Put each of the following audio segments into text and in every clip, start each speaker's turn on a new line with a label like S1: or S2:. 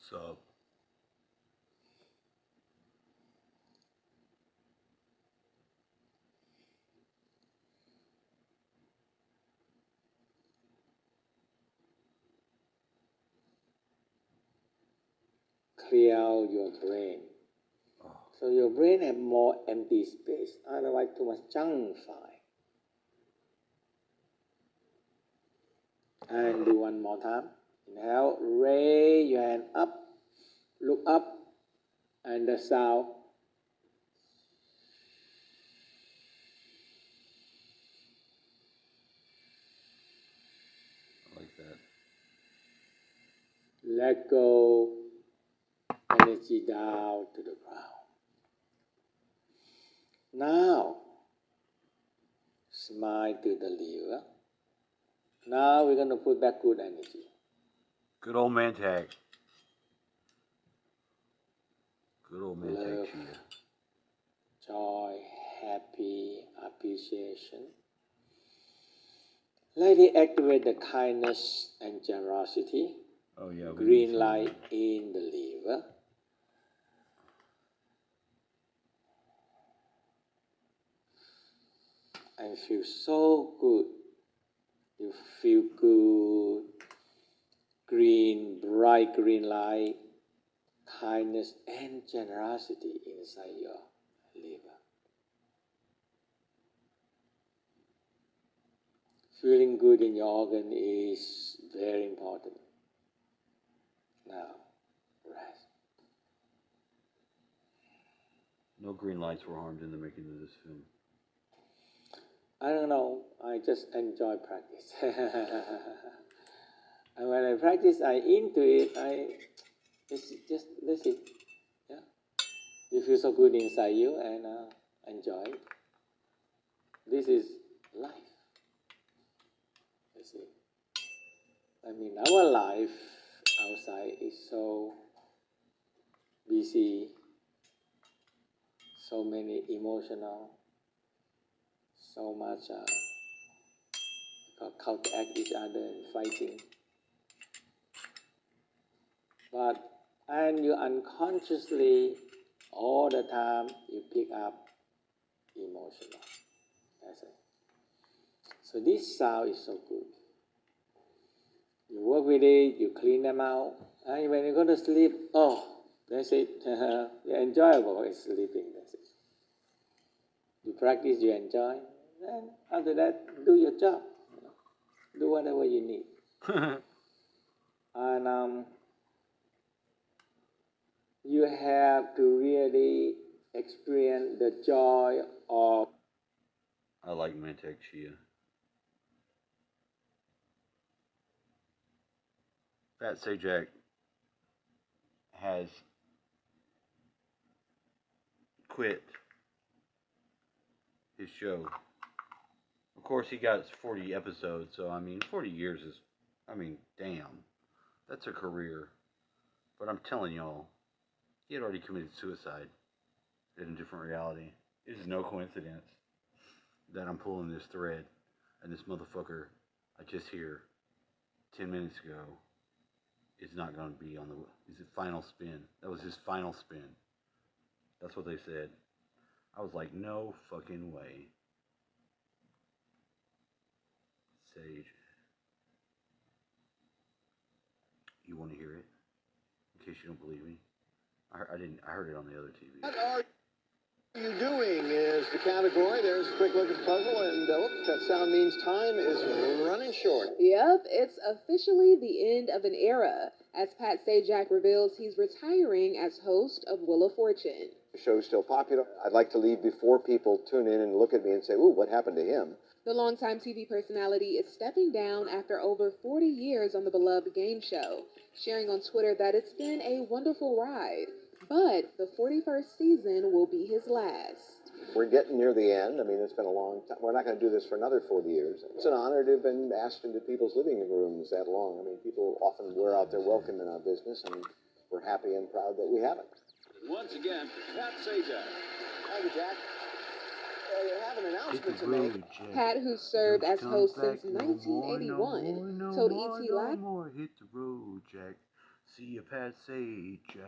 S1: So,
S2: clear out your brain. So your brain have more empty space, otherwise too much junk file. And do one more time. Inhale, raise your hand up, look up, and the sound.
S1: I like that.
S2: Let go energy down to the ground. Now, smile to the liver. Now we're going to put back good energy.
S1: Good old Mantak. Good old Mantak
S2: Love,
S1: Chia.
S2: joy, happy, appreciation. Let it activate the kindness and generosity.
S1: Oh yeah.
S2: Green light in the liver. And feel so good. You feel good. Green, bright green light, kindness and generosity inside your liver. Feeling good in your organ is very important. Now, rest.
S1: No green lights were harmed in the making of this film.
S2: I don't know. I just enjoy practice. And when I practice, I into it. Just that's it. Yeah. You feel so good inside you and enjoy it. This is life. You see. I mean, our life outside is so busy, so many emotional, so much counteract each other and fighting. But and you unconsciously all the time you pick up emotional. That's it. So this sound is so good. You work with it, you clean them out, and when you go to sleep, oh, that's it. You're enjoyable is sleeping. That's it. You practice, you enjoy, and after that, do your job. Do whatever you need. And you have to really experience the joy of.
S1: I like Mantak Chia. Pat Sajak has quit his show. Of course, he got 40 episodes, so I mean, 40 years is, I mean, damn. That's a career. But I'm telling y'all, he had already committed suicide in a different reality. It is no coincidence that I'm pulling this thread and this motherfucker I just hear 10 minutes ago is not going to be on the his final spin. That was his final spin. That's what they said. I was like, no fucking way. Sage. You want to hear it? In case you don't believe me. I didn't. I heard it on the other TV.
S3: What are you doing is the category. There's a quick look at the puzzle, and that sound means time is running short.
S4: Yep, it's officially the end of an era, as Pat Sajak reveals he's retiring as host of Wheel of Fortune.
S3: The show's still popular. I'd like to leave before people tune in and look at me and say, ooh, what happened to him?
S4: The longtime TV personality is stepping down after over 40 years on the beloved game show, sharing on Twitter that it's been a wonderful ride, but the 41st season will be his last.
S3: We're getting near the end. I mean, it's been a long time. We're not going to do this for another 40 years. It's an honor to have been asked into people's living rooms that long. I mean, people often wear out their welcome in our business, and we're happy and proud that we haven't.
S5: Once again, Pat Sajak.
S3: Thank you, Jack. You have an announcement to make.
S4: Pat, who served as host since 1981, told ET Live.
S1: Hit the road, Jack. See you, Pat Sajak.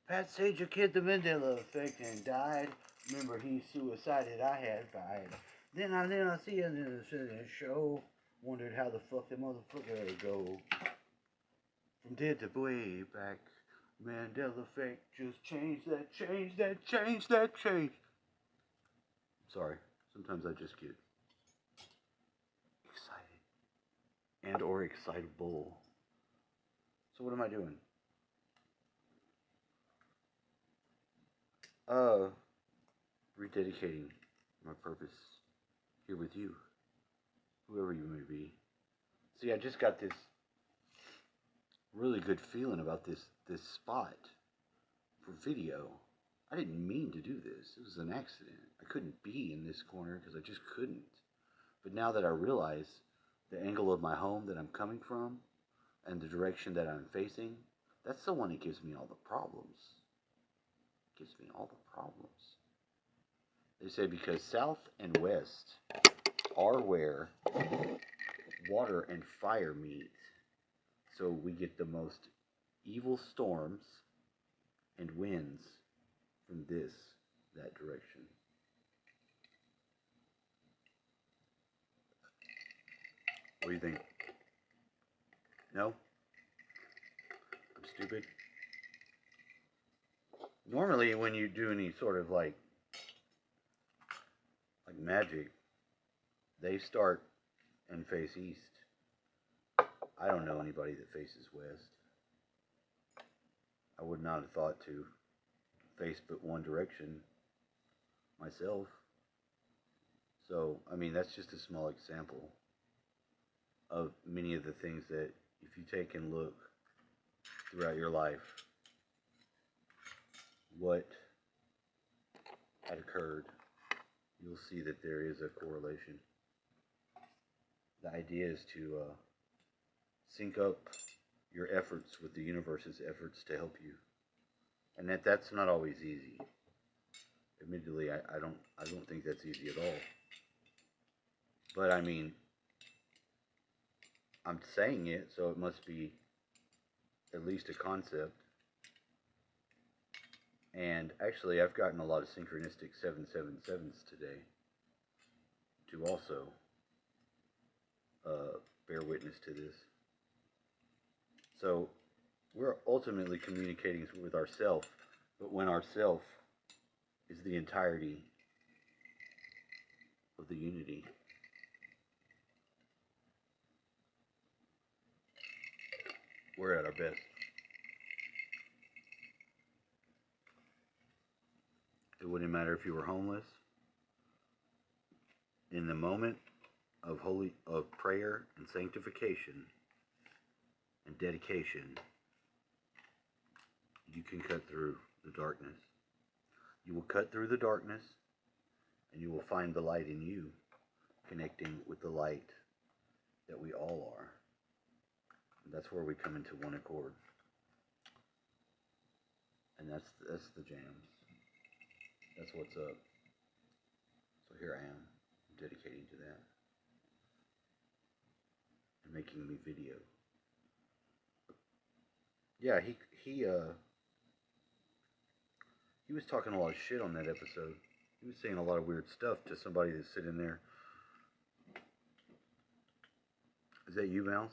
S1: Pat Sajak hit the Mandela effect and died. Remember, he suicided. I had died. Then I see him in the show. Wondered how the fuck the motherfucker go from dead to way back. Mandela effect just changed that, change that, change that, change. Sorry, sometimes I just get excited and or excitable. So what am I doing? Rededicating my purpose here with you, whoever you may be. See, I just got this really good feeling about this spot for video. I didn't mean to do this. It was an accident. I couldn't be in this corner because I just couldn't. But now that I realize the angle of my home that I'm coming from and the direction that I'm facing, that's the one that gives me all the problems. Gives me all the problems. They say because south and west are where water and fire meet. So we get the most evil storms and winds from that direction. What do you think? No? I'm stupid? Normally when you do any sort of like magic, they start and face east. I don't know anybody that faces west. I would not have thought to face but one direction myself. So, I mean, that's just a small example of many of the things that if you take and look throughout your life, what had occurred, you'll see that there is a correlation. The idea is to sync up your efforts with the universe's efforts to help you, and that's not always easy. Admittedly, I don't think that's easy at all. But I mean, I'm saying it, so it must be at least a concept. And actually, I've gotten a lot of synchronistic 777s today to also bear witness to this. So we're ultimately communicating with ourself, but when ourself is the entirety of the unity. We're at our best. It wouldn't matter if you were homeless. In the moment of prayer and sanctification and dedication, you can cut through the darkness. You will cut through the darkness, and you will find the light in you, connecting with the light that we all are. And that's where we come into one accord. And that's the jams. That's what's up. So here I am, dedicating to that. And making me video. Yeah, he was talking a lot of shit on that episode. He was saying a lot of weird stuff to somebody that's sitting there. Is that you, Mouse?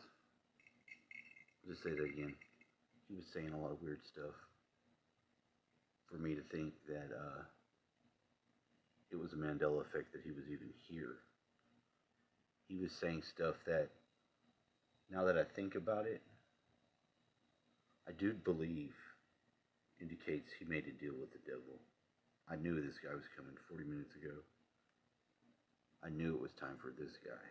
S1: I'll just say that again. He was saying a lot of weird stuff for me to think that it was a Mandela effect that he was even here. He was saying stuff that, now that I think about it, I do believe indicates he made a deal with the devil. I knew this guy was coming 40 minutes ago. I knew it was time for this guy.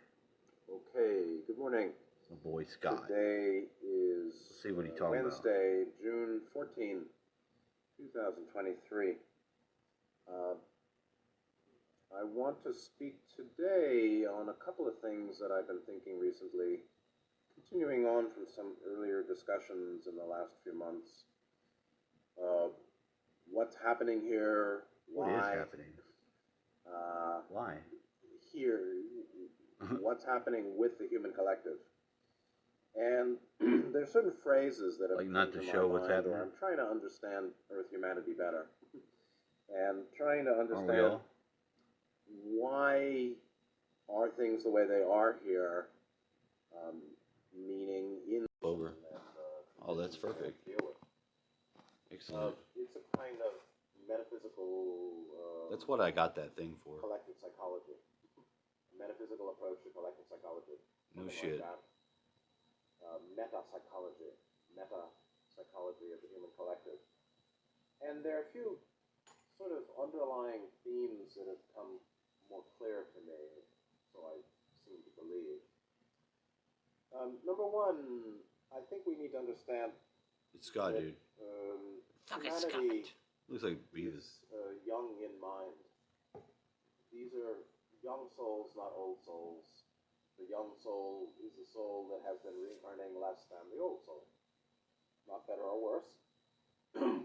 S6: Okay, good morning.
S1: My boy Scott.
S6: Today is
S1: Let's see what he talking
S6: Wednesday, June 14, 2023. I want to speak today on a couple of things that I've been thinking recently, continuing on from some earlier discussions in the last few months. What's happening here?
S1: What
S6: Why?
S1: is happening? Why?
S6: Here, what's happening with the human collective? And there's certain phrases that have
S1: Like not
S6: come
S1: to
S6: to
S1: show
S6: my
S1: what's
S6: mind,
S1: happening?
S6: or I'm trying to understand Earth humanity better, and trying to
S1: Aren't we
S6: understand
S1: all?
S6: why are things the way they are here, meaning in
S1: Over.
S6: and,
S1: Oh, that's
S6: conditions we have
S1: perfect.
S6: to deal with.
S1: Excellent.
S6: It's a kind of metaphysical.
S1: That's what I got that thing for.
S6: Collective psychology, a metaphysical approach to collective psychology.
S1: No
S6: something
S1: shit.
S6: Like that. Meta-psychology of the human collective. And there are a few sort of underlying themes that have come more clear to me, so I seem to believe. Number one, I think we need to understand
S1: It's Scott,
S6: that
S1: dude. Fucking
S6: humanity
S1: Scott. Looks like Beavis.
S6: is young in mind. These are young souls, not old souls. The young soul is a soul that has been reincarnating less than the old soul. Not better or worse,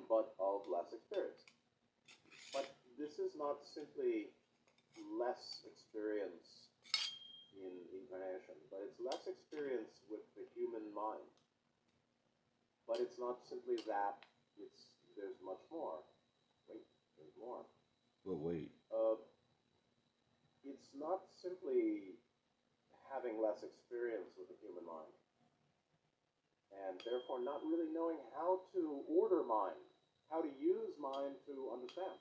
S6: but of less experience. But this is not simply less experience in incarnation, but it's less experience with the human mind. But it's not simply that, there's much more. Wait, there's more.
S1: But wait.
S6: It's not simply having less experience with the human mind, and therefore not really knowing how to order mind, how to use mind to understand.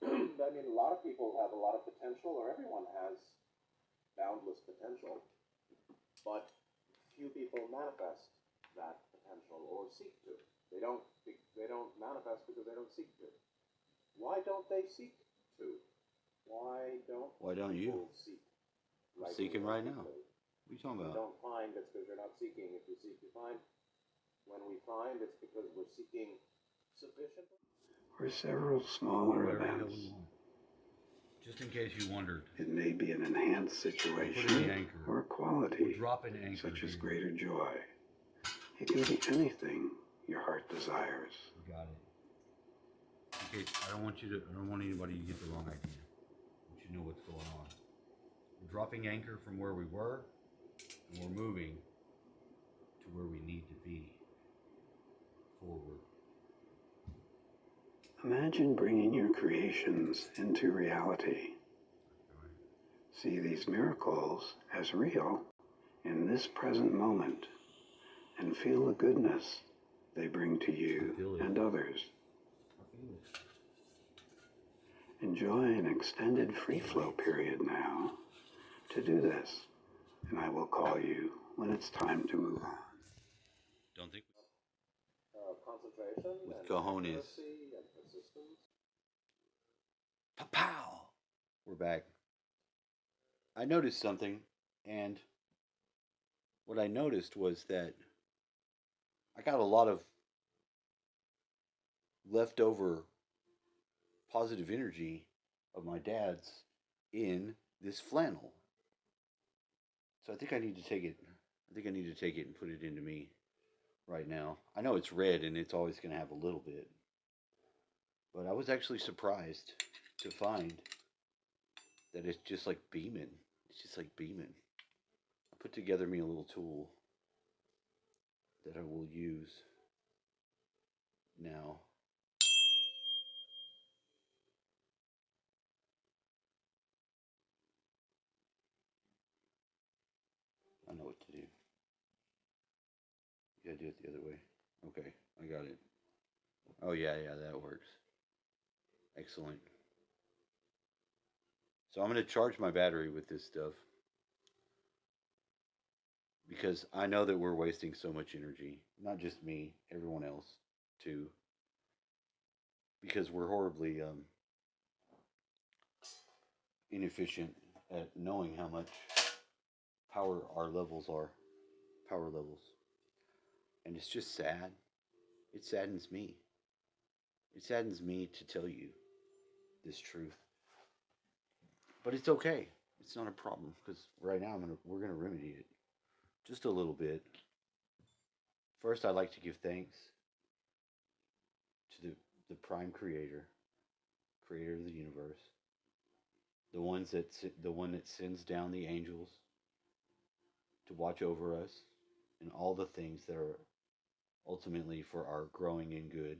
S6: I mean, a lot of people have a lot of potential, or everyone has boundless potential, but few people manifest that potential or seek to. They don't manifest because they don't seek to. Why don't they seek to? Why don't
S1: you?
S6: people seek?
S1: I'm seeking right now.
S6: Deeply?
S1: What are you talking
S6: You
S1: about?
S6: don't find, it's because you're not seeking. If you seek, you find. When we find, it's because we're seeking sufficient.
S7: Or several smaller
S1: Whatever the hell
S7: events.
S1: we want. Just in case you wondered.
S7: It may be an enhanced
S1: Put in
S7: situation
S1: the anchor.
S7: or a quality,
S1: We're dropping anchor.
S7: such as
S1: dude.
S7: greater joy. It can be anything your heart desires.
S1: You got it. In case I don't want anybody to get the wrong idea. I want you to know what's going on. We're dropping anchor from where we were, and we're moving to where we need to be. Forward.
S7: Imagine bringing your creations into reality. See these miracles as real in this present moment and feel the goodness they bring to you and others. Enjoy an extended free flow period now to do this, and I will call you when it's time to move on.
S1: Don't think
S6: Concentration
S1: with
S6: and
S1: cojones.
S6: accuracy and persistence.
S1: Pow! We're back. I noticed something, and what I noticed was that I got a lot of leftover positive energy of my dad's in this flannel. So I think I need to take it. I think I need to take it and put it into me right now. I know it's red and it's always going to have a little bit. But I was actually surprised to find that it's just like beaming. It's just like beaming. I put together me a little tool that I will use now. I know what to do. You gotta do it the other way. Okay, I got it. Oh yeah, that works. Excellent. So I'm gonna charge my battery with this stuff because I know that we're wasting so much energy. Not just me, everyone else too. Because we're horribly inefficient at knowing how much power our levels are. Power levels. And it's just sad. It saddens me. It saddens me to tell you this truth. But it's okay. It's not a problem because right now we're gonna remedy it just a little bit. First, I'd like to give thanks to the prime creator of the universe, the one that sends down the angels to watch over us and all the things that are ultimately for our growing and good.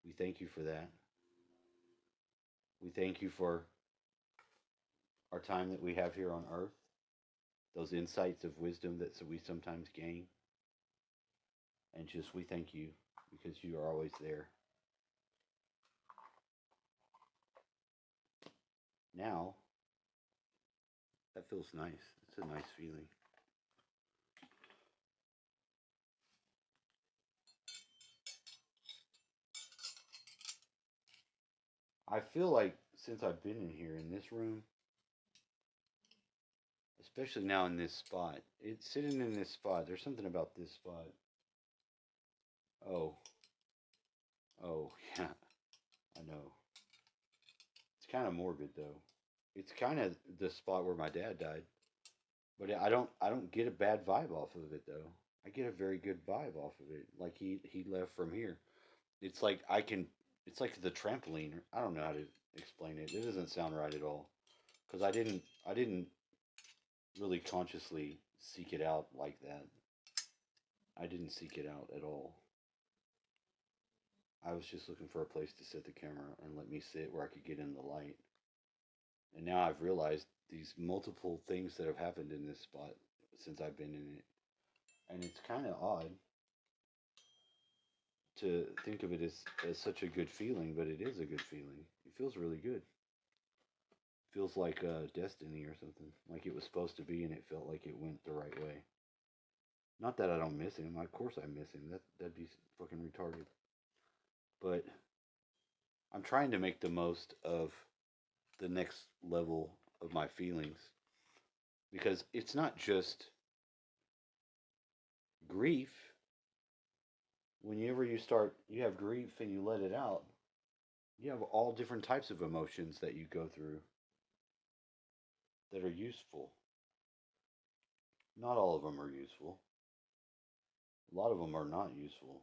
S1: We thank you for that. We thank you for our time that we have here on earth, those insights of wisdom that we sometimes gain. And just we thank you because you are always there. Now, that feels nice. It's a nice feeling. I feel like since I've been in here in this room, especially now in this spot, it's sitting in this spot. There's something about this spot. Oh, yeah, I know. It's kind of morbid though. It's kind of the spot where my dad died, but I don't get a bad vibe off of it though. I get a very good vibe off of it. Like he left from here. It's like I can. It's like the trampoline. I don't know how to explain it. It doesn't sound right at all because I didn't really consciously seek it out like that. I didn't seek it out at all. I was just looking for a place to set the camera and let me sit where I could get in the light. And now I've realized these multiple things that have happened in this spot since I've been in it. And it's kind of odd to think of it as such a good feeling, but it is a good feeling. It feels really good. It feels like destiny or something. Like it was supposed to be and it felt like it went the right way. Not that I don't miss him. Of course I miss him. That'd be fucking retarded. But I'm trying to make the most of the next level of my feelings because it's not just grief. Whenever you have grief and you let it out, you have all different types of emotions that you go through that are useful. Not all of them are useful. A lot of them are not useful.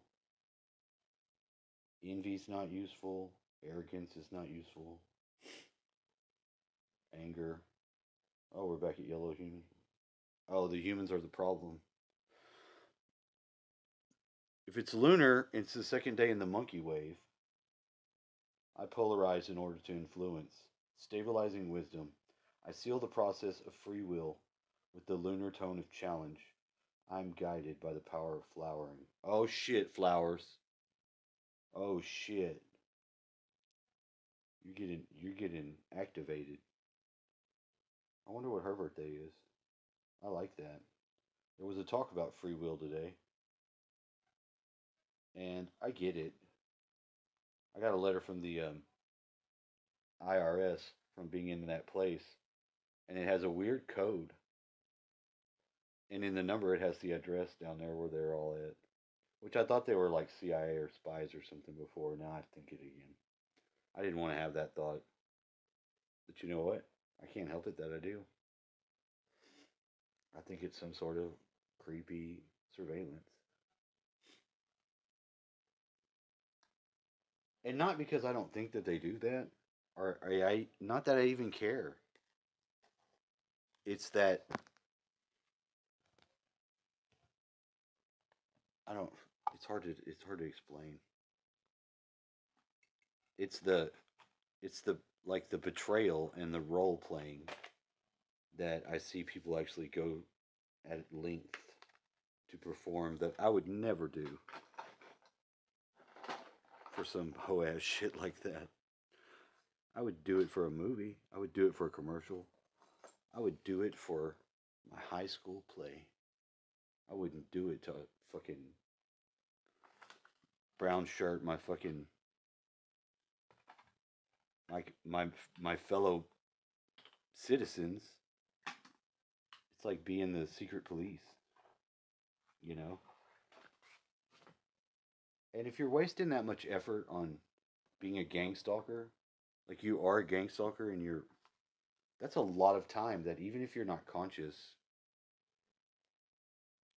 S1: Envy's not useful. Arrogance is not useful. Anger. Oh, we're back at yellow human. Oh, the humans are the problem. If it's lunar, it's the second day in the monkey wave. I polarize in order to influence. Stabilizing wisdom. I seal the process of free will with the lunar tone of challenge. I'm guided by the power of flowering. Oh shit, flowers. Oh shit. You're getting activated. I wonder what her birthday is. I like that. There was a talk about free will today. And I get it. I got a letter from the IRS from being in that place. And it has a weird code. And in the number, it has the address down there where they're all at. Which I thought they were like CIA or spies or something before. Now I think it again. I didn't want to have that thought. But you know what? I can't help it that I do. I think it's some sort of creepy surveillance. And not because I don't think that they do that, or not that I even care. It's that I don't. It's hard to explain. It's the like the betrayal and the role playing that I see people actually go at length to perform that I would never do for some hoe ass shit like that. I would do it for a movie. I would do it for a commercial. I would do it for my high school play. I wouldn't do it to a fucking brown shirt, my fucking my fellow citizens. It's like being the secret police, you know? And if you're wasting that much effort on being a gang stalker, like you are a gang stalker and that's a lot of time that even if you're not conscious,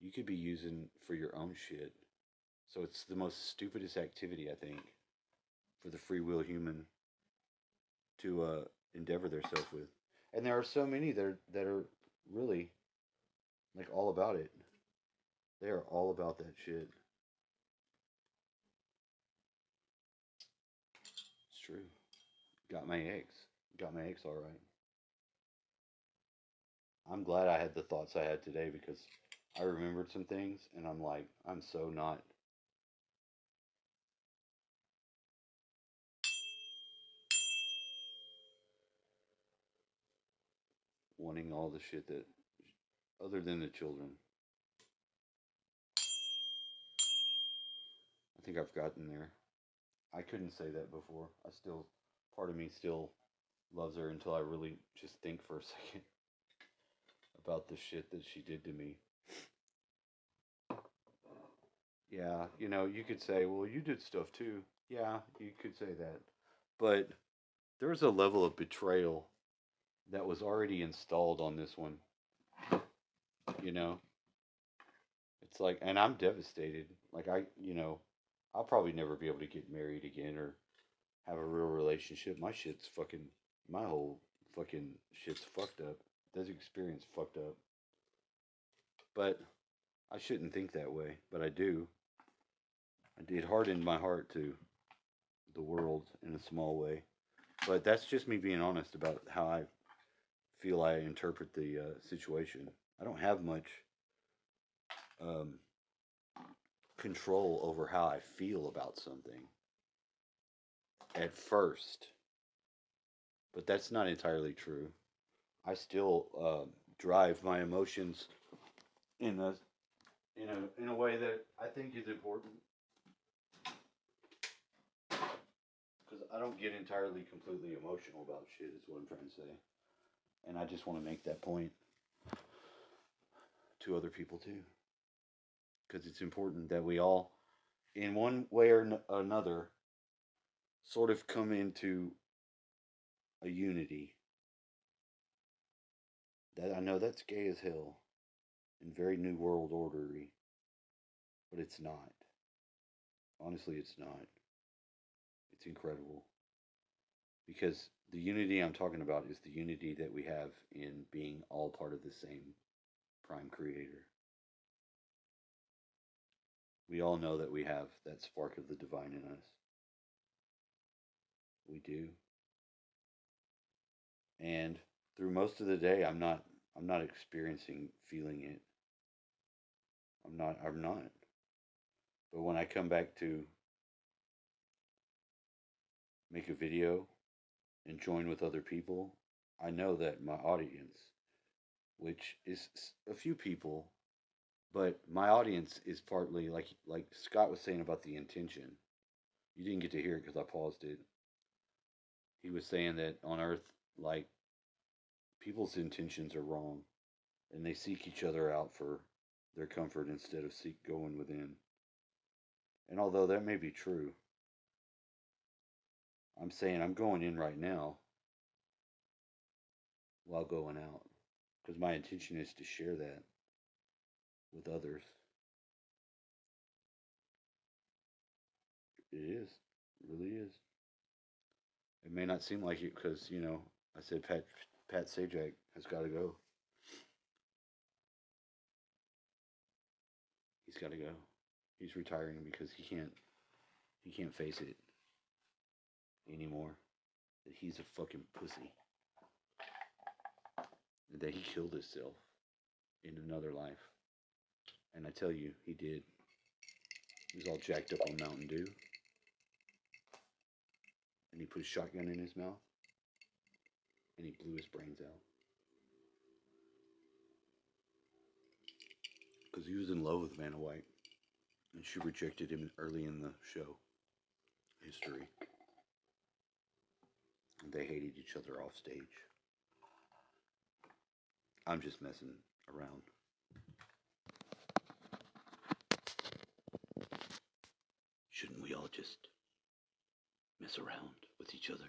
S1: you could be using for your own shit. So it's the most stupidest activity, I think, for the free will human to endeavor themselves with. And there are so many that are really like all about it. They are all about that shit. It's true. Got my eggs. Got my eggs all right. I'm glad I had the thoughts I had today because I remembered some things and I'm like, I'm so not. Wanting all the shit that, other than the children. I think I've gotten there. I couldn't say that before. Part of me still loves her until I really just think for a second about the shit that she did to me. Yeah, you could say, well, you did stuff too. Yeah, you could say that. But there's a level of betrayal that was already installed on this one. You know, it's like, and I'm devastated. Like, I'll probably never be able to get married again or have a real relationship. My whole fucking shit's fucked up. This experience fucked up. But I shouldn't think that way, but I do. It hardened my heart to the world in a small way. But that's just me being honest about how I feel I interpret the situation. I don't have much um, control over how I feel about something at first, but that's not entirely true. I still drive my emotions in a way that I think is important because I don't get entirely completely emotional about shit. Is what I'm trying to say, and I just want to make that point to other people too, because it's important that we all, in one way or another, sort of come into a unity. That I know that's gay as hell and very new world ordery, but it's not. Honestly, it's not. It's incredible because the unity I'm talking about is the unity that we have in being all part of the same prime creator. We all know that we have that spark of the divine in us. We do. And through most of the day I'm not experiencing feeling it. I'm not. But when I come back to make a video and join with other people, I know that my audience, which is a few people, but my audience is partly like Scott was saying about the intention. You didn't get to hear it because I paused it. He was saying that on Earth, like, people's intentions are wrong, and they seek each other out for their comfort instead of seek going within. And although that may be true, I'm saying I'm going in right now while going out because my intention is to share that with others. It is. It really is. It may not seem like it because, I said Pat Sajak has got to go. He's got to go. He's retiring because he can't face it anymore. That he's a fucking pussy. And that he killed himself in another life. And I tell you, he did. He was all jacked up on Mountain Dew. And he put a shotgun in his mouth. And he blew his brains out. Because he was in love with Vanna White. And she rejected him early in the show history. And they hated each other off stage. I'm just messing around. Shouldn't we all just mess around with each other?